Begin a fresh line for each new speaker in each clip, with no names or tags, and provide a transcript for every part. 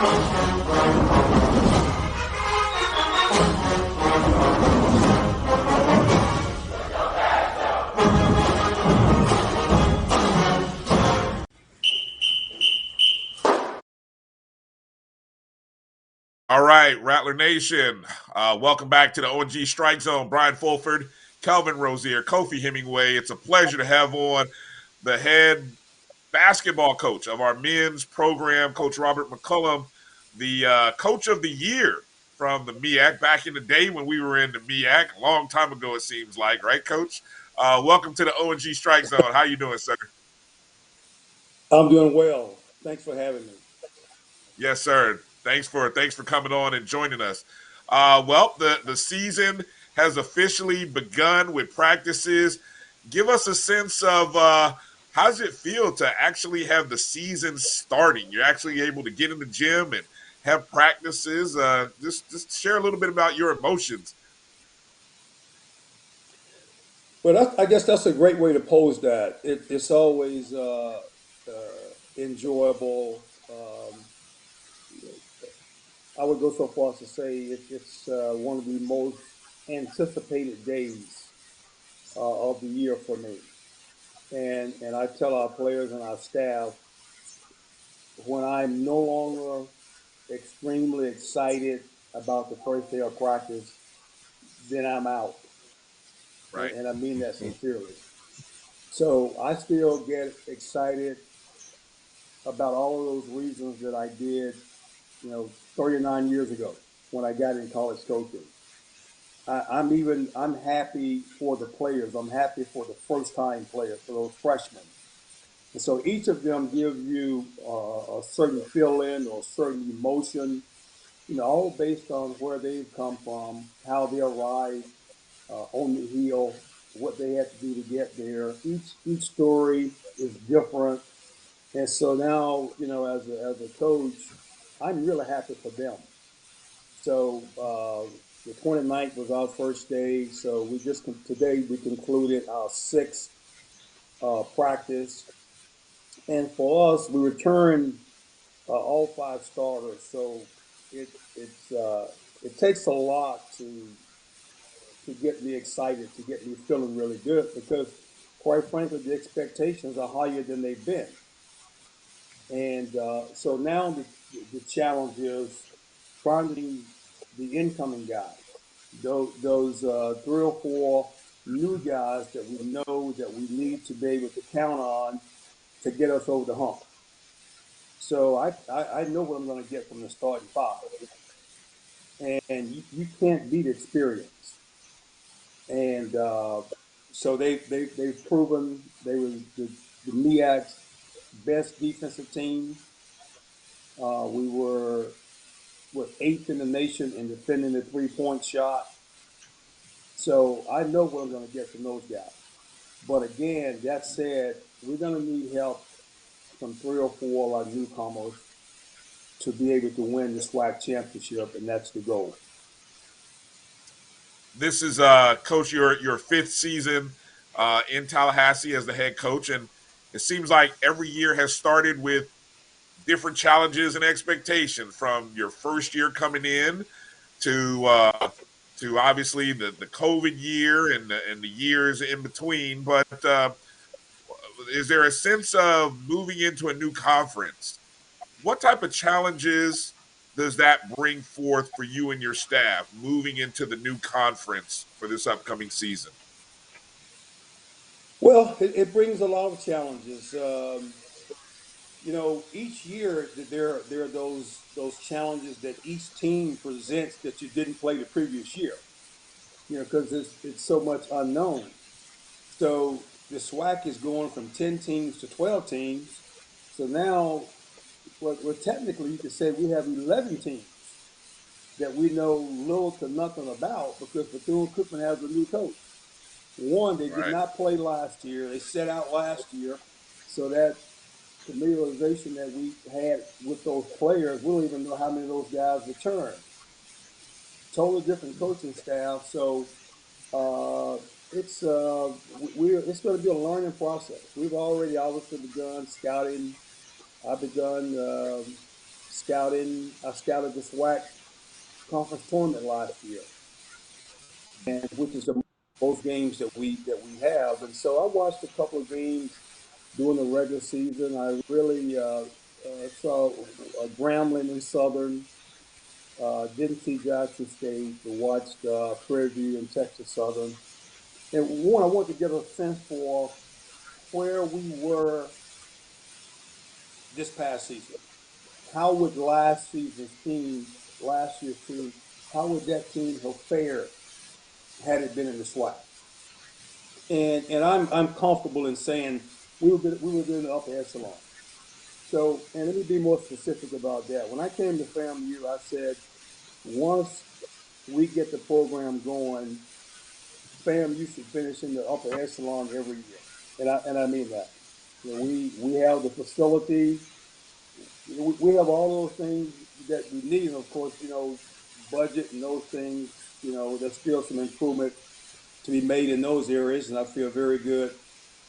All right, Rattler Nation, welcome back to the ONG Strike Zone. Brian Fulford, Kelvin Rozier, Kofi Hemingway. It's a pleasure to have on the head basketball coach of our men's program, Coach Robert McCullum, the coach of the year from the MEAC back in the day when we were in the MEAC, a long time ago it seems like, right, Coach? Welcome to the ONG Strike Zone. How you doing, sir?
I'm doing well. Thanks for having me.
Yes, sir. Thanks for coming on and joining us. Well, the season has officially begun with practices. Give us a sense of how does it feel to actually have the season starting? You're actually able to get in the gym and have practices. Just share a little bit about your emotions.
Well, I guess that's a great way to pose that. It's always enjoyable. I would go so far as to say it's one of the most anticipated days of the year for me. And I tell our players and our staff when I'm no longer extremely excited about the first day of practice, then I'm out. And,
Right.
and I mean that sincerely. So I still get excited about all of those reasons that I did, 39 years ago when I got in college coaching. I'm happy for the players. I'm happy for the first time players, for those freshmen. And so each of them give you a certain feeling or a certain emotion, all based on where they've come from, how they arrived on the hill, what they had to do to get there. Each story is different. And so now, as a coach, I'm really happy for them. So the 29th was our first day. So today we concluded our sixth practice. And for us, we returned all five starters. So it takes a lot to get me excited, to get me feeling really good because, quite frankly, the expectations are higher than they've been. And so now the challenge is finding the incoming guys, those 3 or 4 new guys that we know that we need to be able to count on to get us over the hump. So I know what I'm going to get from the starting five. And you can't beat experience. And so they've proven they were the MEAC's best defensive team. We were eighth in the nation in defending the 3-point shot. So I know what I'm going to get from those guys. But again, that said, we're going to need help from 3 or 4 of our newcomers to be able to win the SWAC championship, and that's the goal.
This is Coach your fifth season in Tallahassee as the head coach, and it seems like every year has started with different challenges and expectations from your first year coming in to obviously the COVID year and the years in between. But is there a sense of moving into a new conference? What type of challenges does that bring forth for you and your staff moving into the new conference for this upcoming season?
Well, it brings a lot of challenges. Each year there are those challenges that each team presents that you didn't play the previous year. Because it's so much unknown. So the SWAC is going from 10 teams to 12 teams. So now, well, technically, you could say we have 11 teams that we know little to nothing about because Bethune-Cookman has a new coach. One, they did
Right.
not play last year. They set out last year. So that familiarization that we had with those players, we don't even know how many of those guys returned. Totally different coaching staff. So it's going to be a learning process. We've already obviously begun scouting. I've begun I scouted the SWAC conference tournament last year, and which is the most games that we have. And so I watched a couple of games during the regular season. I really saw Grambling and Southern. Didn't see Jackson State, but watched Prairie View and Texas Southern. And one, I wanted to get a sense for where we were this past season. How would last year's team, how would that team have fared had it been in the SWAC? And I'm comfortable in saying we were in the upper echelon. So, and let me be more specific about that. When I came to FAMU, I said once we get the program going, FAMU should finish in the upper echelon every year, and I mean that. We have the facility. We have all those things that we need. And of course, budget and those things. There's still some improvement to be made in those areas, and I feel very good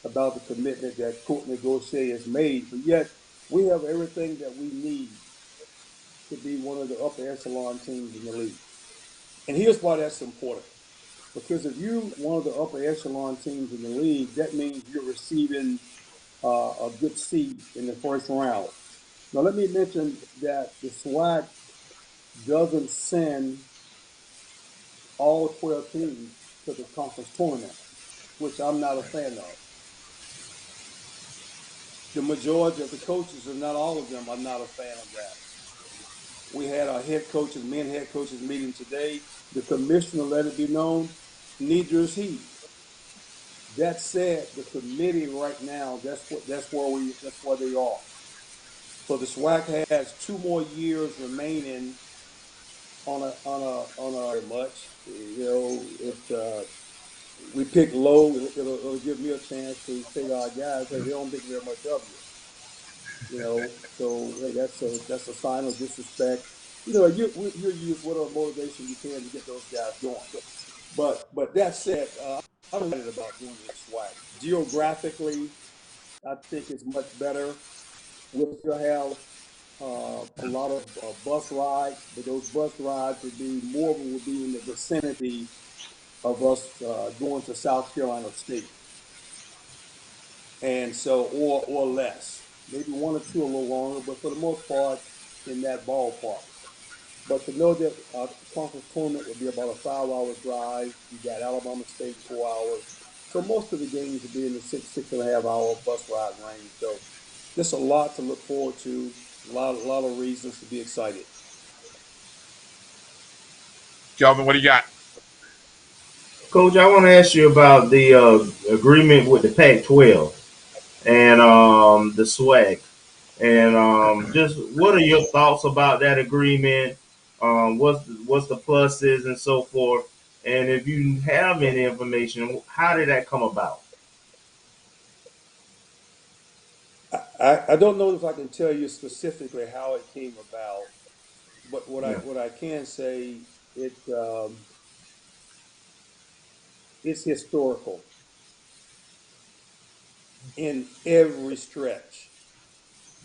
about the commitment that Courtney Gaucher has made. But yet, we have everything that we need to be one of the upper echelon teams in the league. And here's why that's important. Because if you're one of the upper echelon teams in the league, that means you're receiving a good seed in the first round. Now, let me mention that the SWAC doesn't send all 12 teams to the conference tournament, which I'm not a fan of. The majority of the coaches, and not all of them, are not a fan of that. We had our men head coaches meeting today. The commissioner let it be known, neither is he. That said, the committee right now, that's where they are. So the SWAC has 2 more years remaining on a very much. We pick low. It'll give me a chance to say to our guys, hey, they don't think very much of you. So hey, that's a sign of disrespect. You use whatever motivation you can to get those guys going. But that said, I'm excited about doing this SWAC. Geographically, I think it's much better. We'll still have a lot of bus rides, but those bus rides would be more of them would be in the vicinity of us going to South Carolina State, and so or less, maybe one or two a little longer, but for the most part in that ballpark. But to know that our conference tournament would be about a 5 hour drive, you got Alabama State 4 hours, so most of the games would be in the 6.5 hour bus ride range. So just a lot to look forward to, a lot of reasons to be excited.
Kelvin, what do you got?
Coach, I want to ask you about the agreement with the Pac-12 and the SWAC, and just what are your thoughts about that agreement? What's the pluses and so forth? And if you have any information, how did that come about?
I don't know if I can tell you specifically how it came about, but what I
Yeah.
what I can say it it's historical in every stretch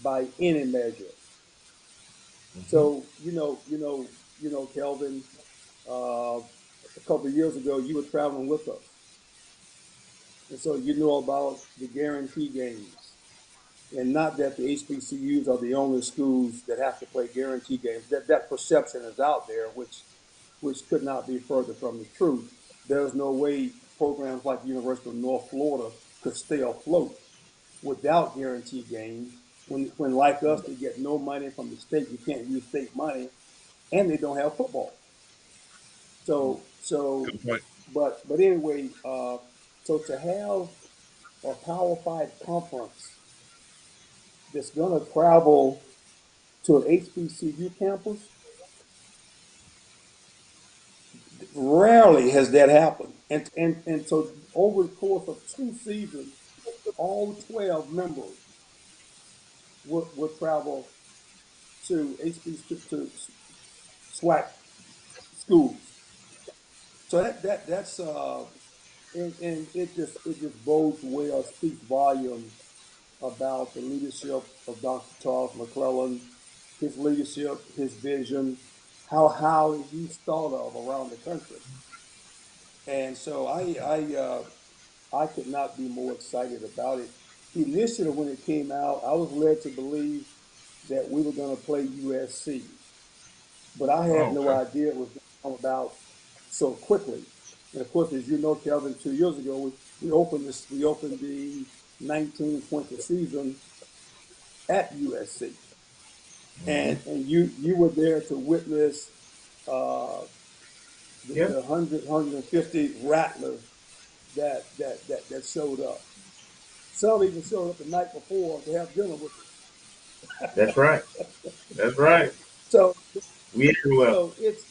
by any measure.
Mm-hmm.
So Kelvin, a couple of years ago you were traveling with us, and so you know about the guarantee games, and not that the HBCUs are the only schools that have to play guarantee games. That perception is out there, which could not be further from the truth. There's no way programs like the University of North Florida could stay afloat without guarantee games. When like us, they get no money from the state. You can't use state money, and they don't have football. So so,
Good point.
but anyway, so to have a Power Five conference that's going to travel to an HBCU campus, rarely has that happened. And so over the course of 2 seasons, all 12 members would travel to HBCU to SWAC schools. So that's and it just bodes well, speaks volumes about the leadership of Dr. Charles McClellan, his leadership, his vision, how he's thought of around the country. And so I could not be more excited about it. Initially, when it came out, I was led to believe that we were going to play USC, but I had
Oh,
no
okay.
idea it was going to come about so quickly. And of course, as you know, Kelvin, 2 years ago, we opened this. We opened the 1920 season at USC,
Mm-hmm.
and you were there to witness uh,
Yeah,
the 150 rattlers that showed up. Some even showed up the night before to have dinner with us.
that's right. That's right.
So
We everywhere.
so it's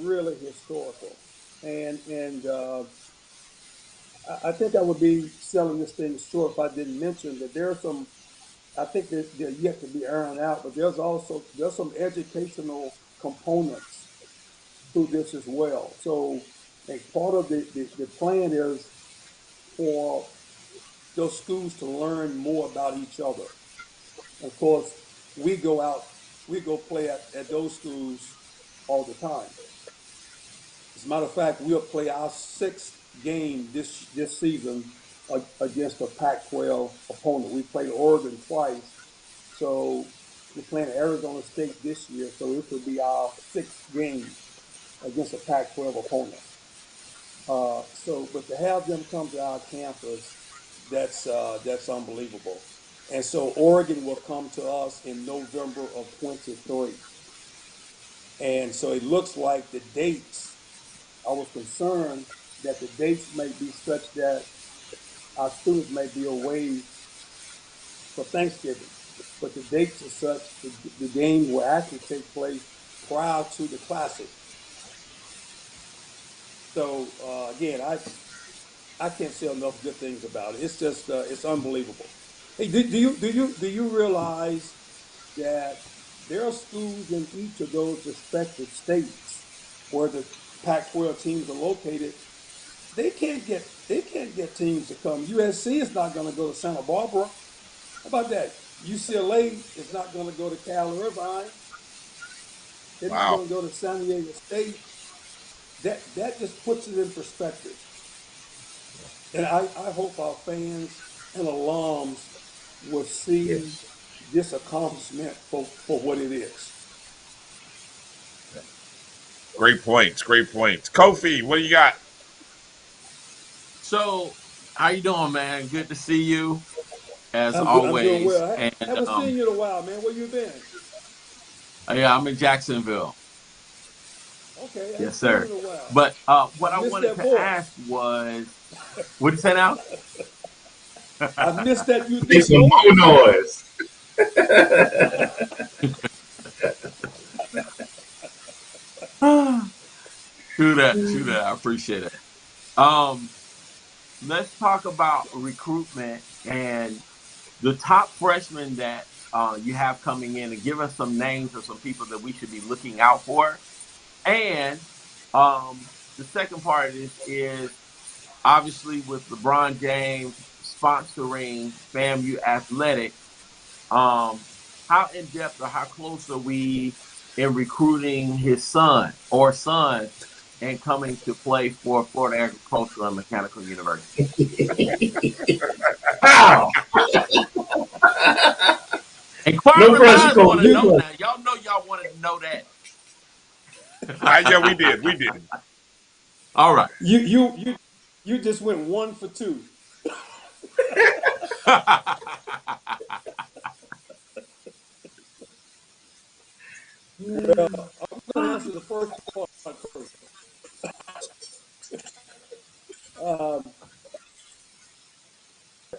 really historical, and I think I would be selling this thing short if I didn't mention that there are some. I think that they're yet to be ironed out, but there's some educational components through this as well. So, like part of the plan is for those schools to learn more about each other. Of course, we go out, we go play at those schools all the time. As a matter of fact, we'll play our sixth game this season against a Pac-12 opponent. We played Oregon twice, so we're playing Arizona State this year. So this will be our sixth game against a Pac-12 opponent. But to have them come to our campus, that's unbelievable. And so Oregon will come to us in November of 23. And so it looks like the dates, I was concerned that the dates may be such that our students may be away for Thanksgiving. But the dates are such the game will actually take place prior to the classic. So again, I can't say enough good things about it. It's just it's unbelievable. Hey, do you realize that there are schools in each of those respective states where the Pac-12 teams are located? They can't get teams to come. USC is not going to go to Santa Barbara. How about that? UCLA is not going to go to Cal Irvine. They're not
Wow.
going to go to San Diego State. That just puts it in perspective. And I hope our fans and alums will see
Yes.
this accomplishment for what it is.
Great points. Great points. Kofi, what do you got?
So, how you doing, man? Good to see you as
I'm doing
always.
well. I
And
haven't seen you in a while, man. Where you been?
yeah, I'm in Jacksonville.
Okay, I
Yes,
ain't seen you
sir.
in a while.
But what
I
I
missed
wanted
that
to
voice.
ask was, what did you say now?
I missed that you
Make
deep
some more
voice.
noise.
True that. True that. I appreciate it. Um, let's talk about recruitment and the top freshmen that you have coming in, and give us some names of some people that we should be looking out for. And the second part of this is obviously with LeBron James sponsoring FAMU athletics. How in depth or how close are we in recruiting his son or sons and coming to play for Florida Agricultural and Mechanical University?
How? No
Inquiring
pressure,
minds
coach.
want to
No
know
pressure.
now. Y'all know y'all wanted to know
Yeah, we
that.
did. We did.
All right.
You just went 1 for 2. I'm going to answer the first part first. Um,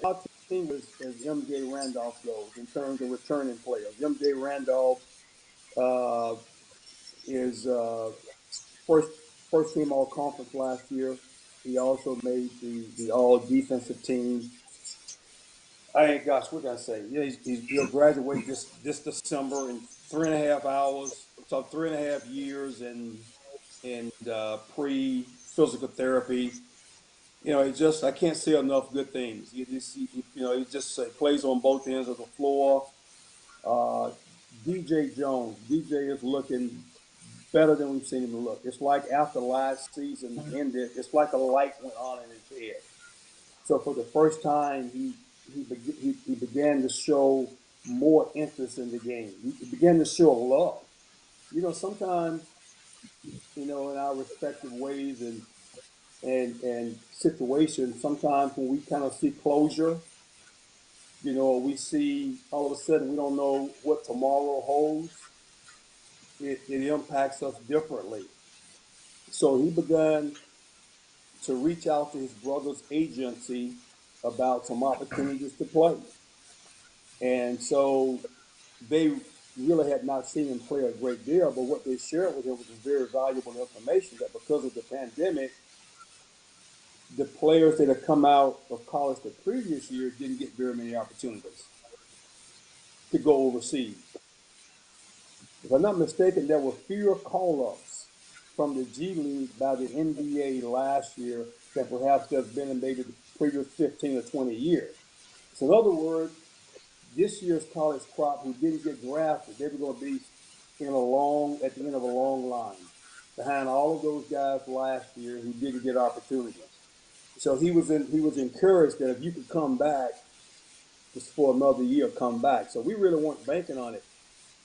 our team as MJ Randolph goes in terms of returning players. MJ Randolph uh, is first first team All Conference last year. He also made the All Defensive team. I ain't gosh, what can I say? Yeah, he'll graduate this December in 3.5 hours. So 3.5 years in pre physical therapy. He just I can't say enough good things. He just he plays on both ends of the floor. Uh, DJ Jones. DJ is looking better than we've seen him look. It's like after last season ended, it's like a light went on in his head. So for the first time, he began to show more interest in the game. He began to show love. Sometimes in our respective ways and situations, sometimes when we kind of see closure, we see all of a sudden we don't know what tomorrow holds. It impacts us differently. So he began to reach out to his brother's agency about some opportunities to play. And so they really had not seen him play a great deal, but what they shared with him was very valuable information that because of the pandemic, the players that had come out of college the previous year didn't get very many opportunities to go overseas. If I'm not mistaken, there were fewer call-ups from the G League by the NBA last year than perhaps there's been in maybe the previous 15 or 20 years. So in other words, this year's college crop who didn't get drafted, they were going to be at the end of a long line behind all of those guys last year who didn't get opportunities. So he was encouraged that if you could come back just for another year, come back. So we really weren't banking on it.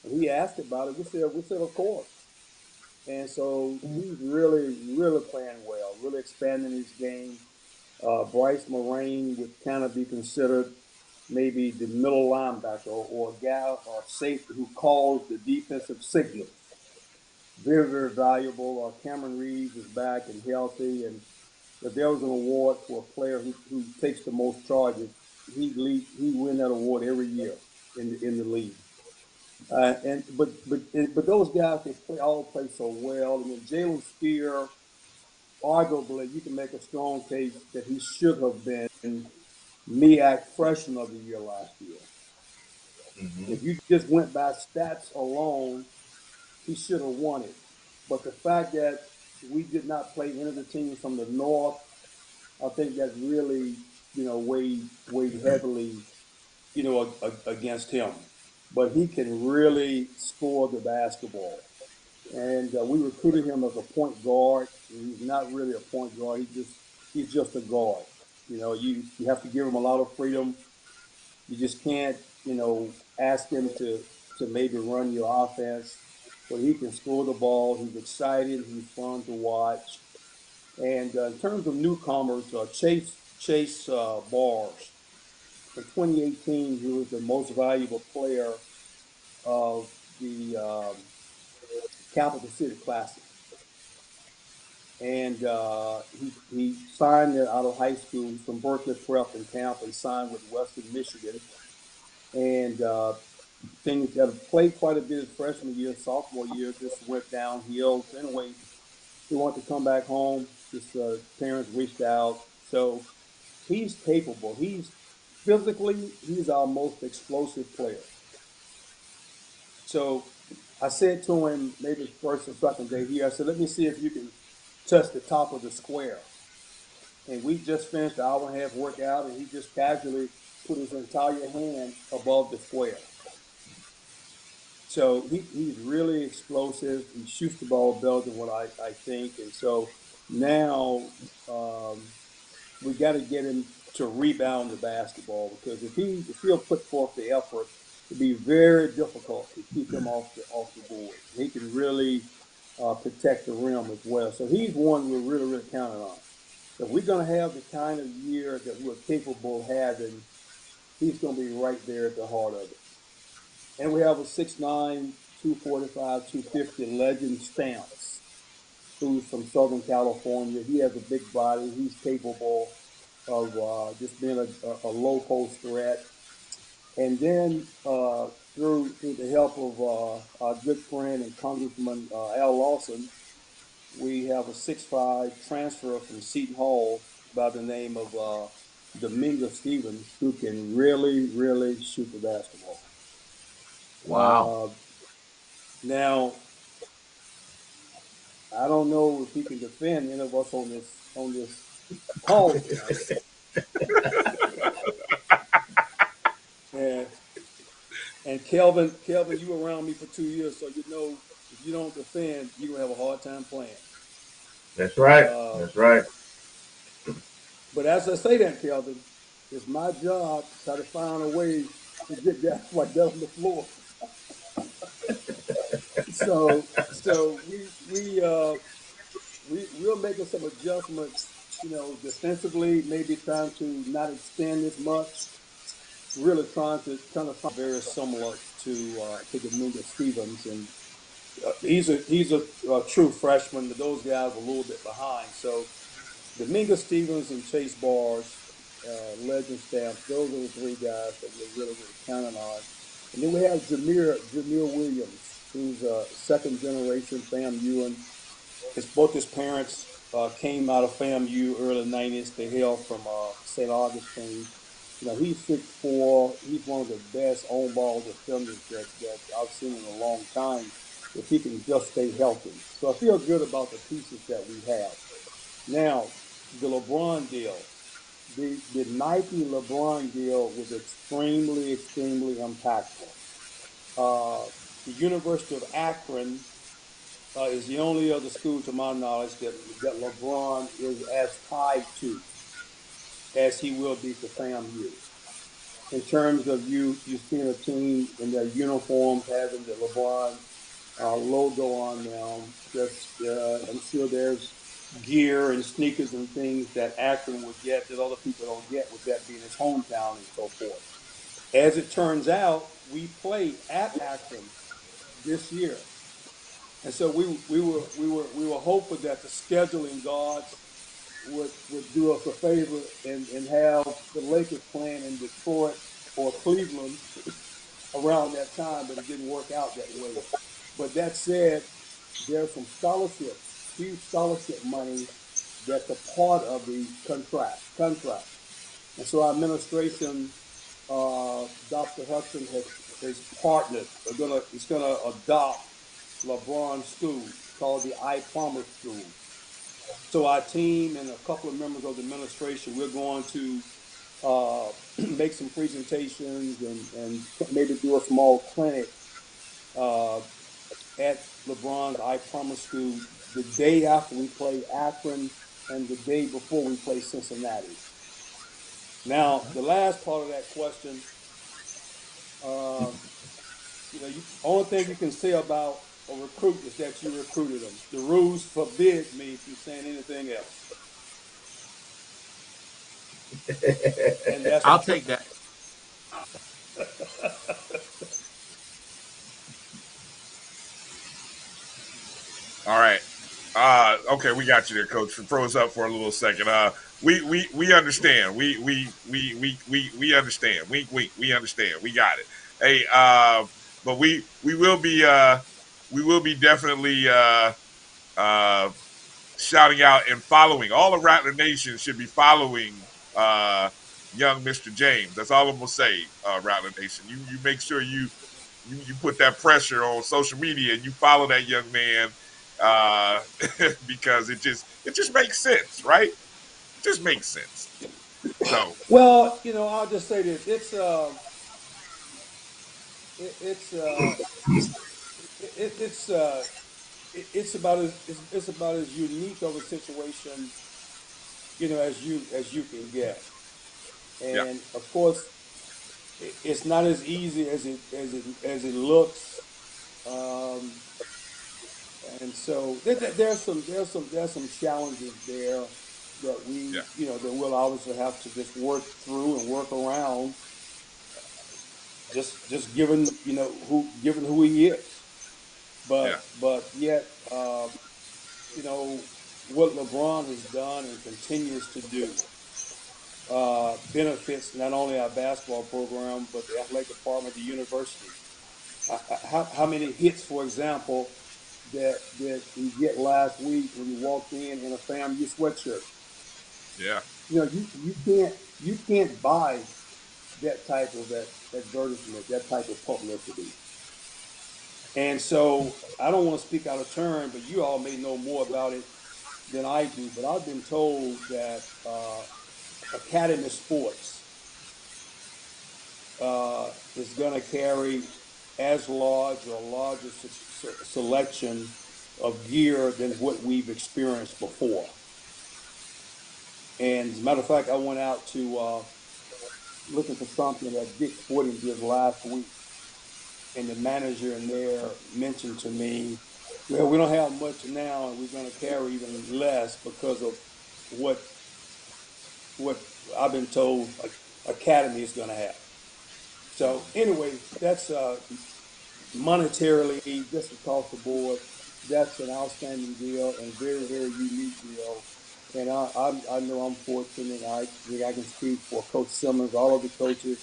And he asked about it. We said of course. And so he's really, really playing well, really expanding his game. Bryce Moraine would kind of be considered maybe the middle linebacker or a guy or safety who calls the defensive signals. Very, very valuable. Cameron Reeves is back and healthy. And if there was an award for a player who takes the most charges, he'd win that award every year in the league. But those guys all play so well. I mean, Jalen Spear, arguably, you can make a strong case that he should have been MEAC Freshman of the Year last year.
Mm-hmm.
If you just went by stats alone, he should have won it. But the fact that we did not play any of the teams from the North, I think that really, weighed heavily, against him. But he can really score the basketball. And we recruited him as a point guard. He's not really a point guard. He's just a guard. You have to give him a lot of freedom. You just can't ask him to maybe run your offense, but he can score the ball. He's excited. He's fun to watch. And in terms of newcomers, Chase Bars in 2018, he was the most valuable player of the Capital City Classic. And he signed out of high school. He's from Berkeley Prep in Tampa. He signed with Western Michigan. And things that have played quite a bit his freshman year, sophomore year, just went downhill. So anyway, he wanted to come back home. His parents reached out. So he's capable. He's our most explosive player. So I said to him maybe first or second day here, I said, let me see if you can touch the top of the square. And we just finished the hour and a half workout, and he just casually put his entire hand above the square. So he's really explosive. He shoots the ball better than what I think. And so now we got to get him to rebound the basketball because if he'll put forth the effort, it'd be very difficult to keep him off the board. He can really protect the rim as well. So he's one we're really, really counting on. If we're going to have the kind of year that we're capable of having, he's going to be right there at the heart of it. And we have a 6'9", 245, 250 legend Stance, who's from Southern California. He has a big body. He's capable of just being a low post threat. And then through the help of our good friend and Congressman Al Lawson, we have a 6'5" transfer from Seton Hall by the name of Domingo Stevens, who can really, really shoot the basketball.
Wow.
Now, I don't know if he can defend any of us on this call tonight. And Kelvin, you were around me for 2 years, so you know if you don't defend, you're gonna have a hard time playing.
That's right.
Uh,
That's right.
but as I say that, Kelvin, it's my job to try to find a way to get guys like that on the floor. So we're making some adjustments, defensively, maybe trying to not extend as much. Really trying to find very similar to Dominguez Stevens, and he's a true freshman. But those guys are a little bit behind. So Dominguez Stevens and Chase Bars, legend stamps. Those are the three guys that we're really counting on. And then we have Jameer Williams, who's a second generation FAMU. Both his parents came out of FAMU early '90s. They hail from St. Augustine. He's 6'4". He's one of the best on-ball defenders that I've seen in a long time. If he can just stay healthy, so I feel good about the pieces that we have. Now, the LeBron deal, the Nike LeBron deal was extremely impactful. The University of Akron is the only other school, to my knowledge, that LeBron is as tied to as he will be to FAMU. In terms of you seeing a team in their uniforms having the LeBron logo on them. I'm sure there's gear and sneakers and things that Akron would get that other people don't get, with that being his hometown and so forth. As it turns out, we play at Akron this year. And so we were hopeful that the scheduling gods would do us a favor and have the Lakers playing in Detroit or Cleveland around that time, but it didn't work out that way. But that said, there's some scholarships, huge scholarship money that's a part of the contract. And so our administration, Dr. Hudson has partnered. It's gonna adopt LeBron School called the I Promise School. So our team and a couple of members of the administration, we're going to make some presentations and maybe do a small clinic uh, at LeBron's I Promise School the day after we play Akron and the day before we play Cincinnati. Now, the last part of that question, uh, only thing you can say about a recruit is that you recruited them. The rules forbid me from saying anything else. And that's
I'll take that.
All right. Okay, we got you there, Coach. Froze up for a little second. We understand. We understand. Wink, wink. We understand. We got it. Hey, but we will be definitely uh shouting out and following. All of Rattler Nation should be following young Mr. James. That's all I'm gonna say, Rattler Nation. You make sure you put that pressure on social media and you follow that young man uh, because it just makes sense, right? It just makes sense. So
Well, I'll just say this: it, it's it, it's about as unique of a situation, as you can get.
yeah,
And of course, it's not as easy as it looks. Um, and so there's some challenges there that
yeah,
that we'll obviously have to just work through and work around. Just given who he is,
yeah,
but yet what LeBron has done and continues to do benefits not only our basketball program but the athletic department of the university. How many hits, for example, that he get last week when he walked in a FAMU sweatshirt?
yeah,
You can't buy that type of advertisement, that type of publicity. And so I don't want to speak out of turn, but you all may know more about it than I do. But I've been told that Academy Sports is going to carry as large or larger selection of gear than what we've experienced before. And as a matter of fact, I went out to looking for something that Dick's Sporting Goods last week, and the manager in there mentioned to me, well, we don't have much now, and we're going to carry even less because of what what I've been told Academy is going to have. So anyway, that's monetarily, just across the board, that's an outstanding deal and very, very unique deal. And I know I'm fortunate. I think I can speak for Coach Simmons, all of the coaches,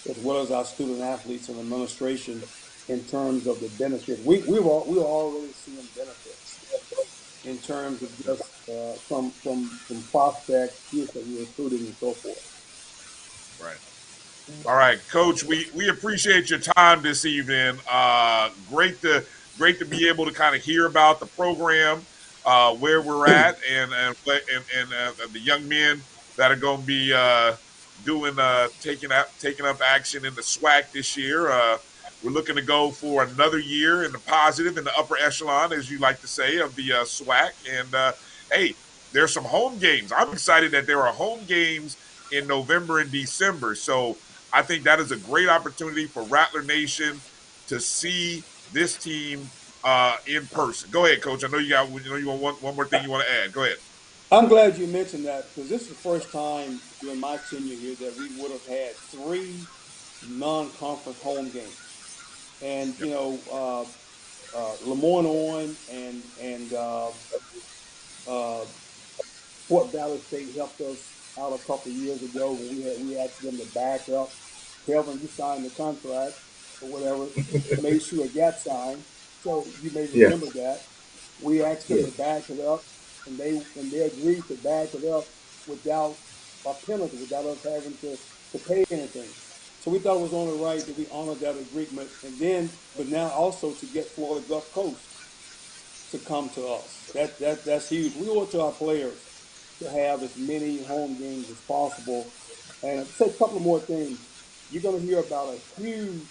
as well as our student athletes and administration in terms of the benefits. We were already seeing benefits in terms of just from prospects, youth that we recruited and so forth.
Right. All right, Coach. We appreciate your time this evening. Great to be able to kind of hear about the program, where we're at, and the young men that are going to be doing taking up action in the SWAC this year. We're looking to go for another year in the positive, in the upper echelon, as you like to say, of the SWAC. And hey, there's some home games. I'm excited that there are home games in November and December. So I think that is a great opportunity for Rattler Nation to see this team in person. Go ahead, Coach. I know you want one more thing you want to add. Go ahead.
I'm glad you mentioned that because this is the first time during my tenure here that we would have had three non-conference home games. And
Yep.
Lemoyne and uh, Fort Valley State helped us out a couple of years ago when we asked them to back up. Kelvin, you signed the contract or whatever, made sure it got signed. So you may
Yeah,
remember that. We asked them
yeah.
to back it up, and they agreed to back it up without a penalty, without us having to pay anything. So we thought it was only right that we honored that agreement, but now also to get Florida Gulf Coast to come to us. That's huge. We owe it to our players to have as many home games as possible. And I'll say a couple of more things. You're going to hear about a huge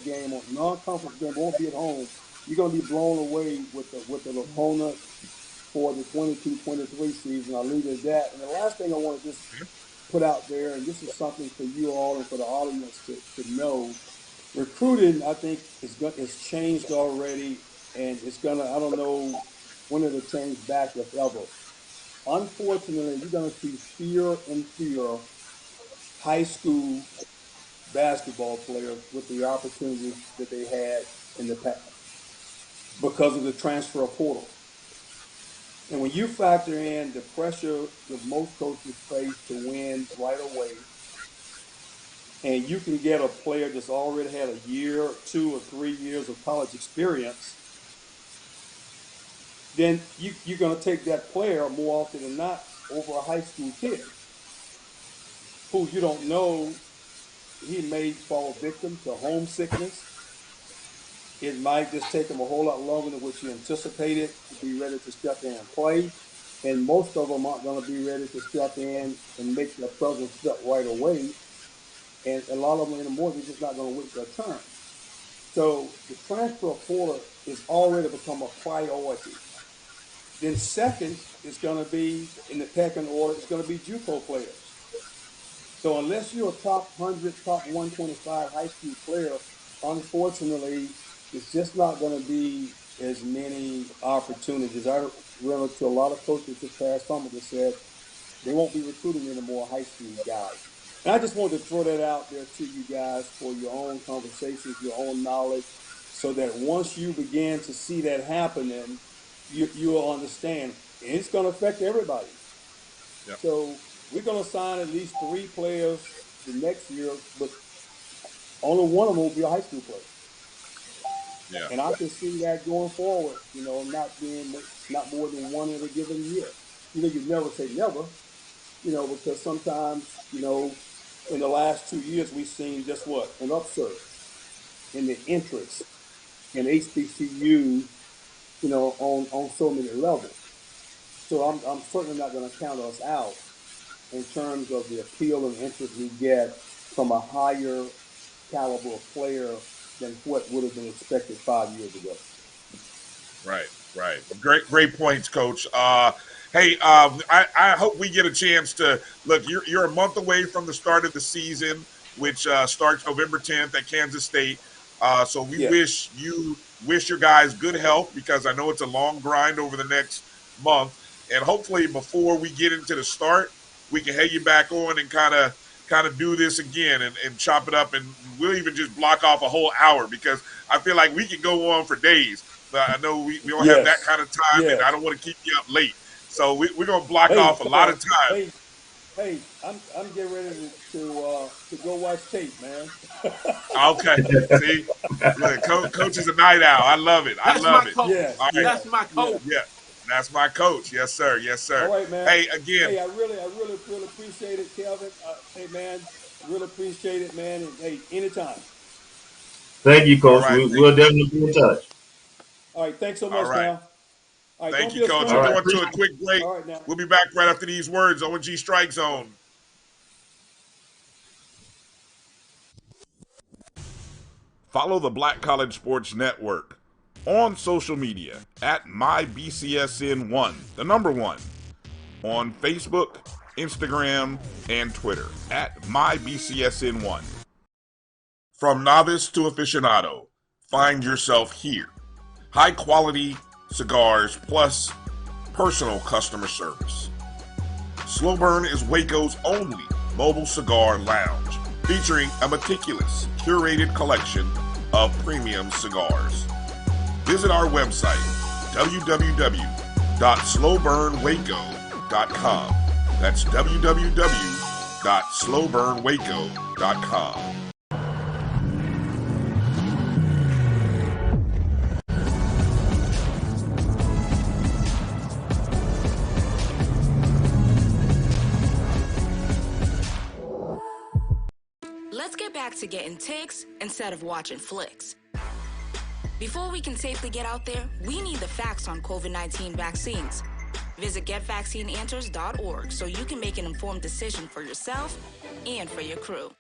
game, on non-conference game, won't be at home. You're going to be blown away with the opponent for the 22-23 season. I'll leave it at that. And the last thing I want to just put out there, and this is something for you all and for the audience to know, recruiting, I think, is changed already, and it's gonna. I don't know when it'll change back, if ever. Unfortunately, you're gonna see fewer and fewer high school basketball players with the opportunities that they had in the past because of the transfer portal. And when you factor in the pressure that most coaches face to win right away, and you can get a player that's already had a year, 2 or 3 years of college experience, then you're going to take that player more often than not over a high school kid who you don't know. He may fall victim to homesickness. It might just take him a whole lot longer than what you anticipated to be ready to step in and play. And most of them aren't going to be ready to step in and make their presence felt right away. And a lot of them anymore, they're just not going to wait their turn. So the transfer portal is already become a priority. Then second is going to be in the pecking order. It's going to be JUCO players. So unless you're a top 100, top 125 high school player, unfortunately, it's just not going to be as many opportunities. I ran into a lot of coaches this past summer that said they won't be recruiting any more high school guys. And I just wanted to throw that out there to you guys for your own conversations, your own knowledge, so that once you begin to see that happening, you'll understand. And it's going to affect everybody.
Yep.
So we're going to sign at least three players the next year, but only one of them will be a high school player.
Yeah.
And I can see that going forward, not more than one in a given year. You never say never, because sometimes, in the last 2 years, we've seen just what? An upsurge in the interest in HBCUs, on so many levels. So I'm certainly not going to count us out in terms of the appeal and interest we get. from a higher caliber player than what would have been expected 5 years ago.
Right, right. Great points, Coach. Hey, I hope we get a chance to look. You're a month away from the start of the season, which starts November 10th at Kansas State. So we
Yeah.
wish your guys good health, because I know it's a long grind over the next month, and hopefully before we get into the start, we can have you back on and kind of do this again and chop it up, and we'll even just block off a whole hour, because I feel like we can go on for days. But I know we don't have that
Yes.
kind of time, and I
Yes.
don't want to keep you up late. So we're gonna block
Hey,
off a
come
lot of
on.
time.
Hey, I'm getting ready to go watch tape, man.
Okay, see, look, coach is a night owl. I love it. I
That's my
love it.
coach.
Yes,
All right,
That's
yes,
my
yes.
coach.
yeah, that's my coach. Yes, sir. Yes,
All
sir.
right, man.
Hey, again,
Hey, I really appreciate it, Kelvin. Hey, man, really appreciate it, man. And hey, anytime.
Thank you,
all
Coach.
right,
We'll definitely be in touch.
All right, thanks so
all
much
right.
now. All right,
Thank
don't
you,
be a
coach.
All
We're
right.
stranger.
going to a quick break.
All right, now.
We'll be back right after these words. ONG Strike Zone. Follow the Black College Sports Network on social media at MyBCSN1, the number one, on Facebook, Instagram, and Twitter at MyBCSN1. From novice to aficionado, find yourself here. High quality cigars plus personal customer service. Slow Burn is Waco's only mobile cigar lounge, featuring a meticulous, curated collection of premium cigars. Visit our website, www.slowburnwaco.com. That's www.slowburnwaco.com.
Let's get back to getting ticks instead of watching flicks. Before we can safely get out there, we need the facts on COVID-19 vaccines. Visit GetVaccineAnswers.org so you can make an informed decision for yourself and for your crew.